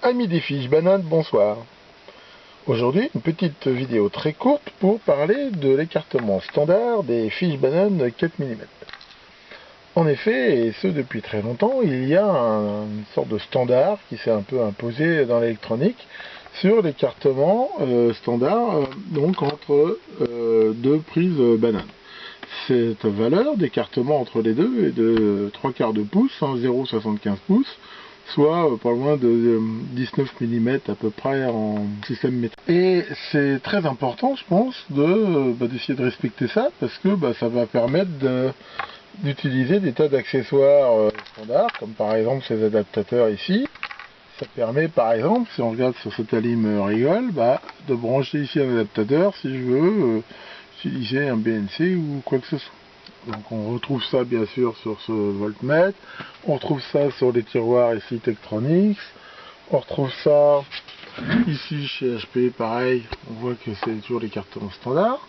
Amis des fiches bananes, bonsoir. Aujourd'hui, une petite vidéo très courte pour parler de l'écartement standard des fiches bananes 4 mm. En effet, et ce depuis très longtemps, il y a une sorte de standard qui s'est un peu imposé dans l'électronique sur l'écartement standard donc entre deux prises bananes. Cette valeur d'écartement entre les deux est de 3/4 de pouce, 0,75 pouces, soit pas loin de 19 mm à peu près en système métrique. Et c'est très important, je pense, d'essayer de respecter ça, parce que ça va permettre d'utiliser des tas d'accessoires standards, comme par exemple ces adaptateurs ici. Ça permet par exemple, si on regarde sur cette alim rigole, de brancher ici un adaptateur si je veux utiliser un BNC ou quoi que ce soit. Donc on retrouve ça bien sûr sur ce voltmètre, on retrouve ça sur les tiroirs ici Tektronix, on retrouve ça ici chez HP, pareil, on voit que c'est toujours l'écartement standard.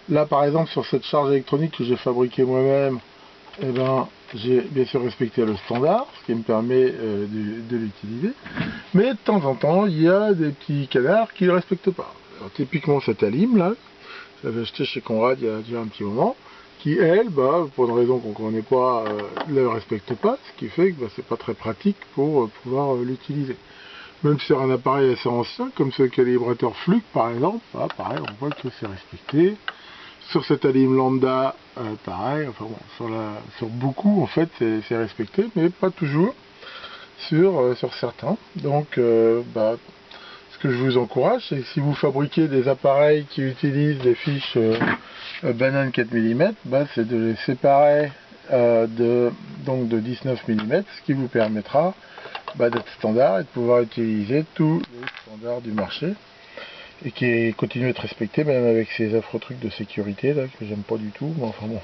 Là par exemple sur cette charge électronique que j'ai fabriquée moi-même, j'ai bien sûr respecté le standard, ce qui me permet de l'utiliser. Mais de temps en temps, il y a des petits canards qui ne le respectent pas. Alors, typiquement cette alim là, je l'avais acheté chez Conrad il y a déjà un petit moment, qui elle, pour une raison qu'on ne connaît pas, ne le respecte pas, ce qui fait que c'est pas très pratique pour pouvoir l'utiliser. Même sur un appareil assez ancien, comme ce calibrateur Fluke par exemple, pareil, on voit que c'est respecté. Sur cette alim lambda, pareil, enfin bon, sur beaucoup en fait c'est respecté, mais pas toujours sur certains. Donc ce que je vous encourage, c'est que si vous fabriquez des appareils qui utilisent des fiches banane 4 mm, c'est de les séparer de 19 mm, ce qui vous permettra d'être standard et de pouvoir utiliser tous les standards du marché et qui continue à être respecté même avec ces affreux trucs de sécurité là que j'aime pas du tout, mais enfin bon.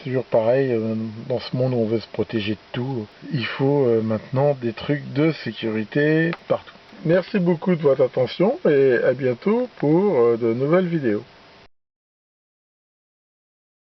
Toujours pareil, dans ce monde où on veut se protéger de tout, il faut maintenant des trucs de sécurité partout. Merci beaucoup de votre attention et à bientôt pour de nouvelles vidéos.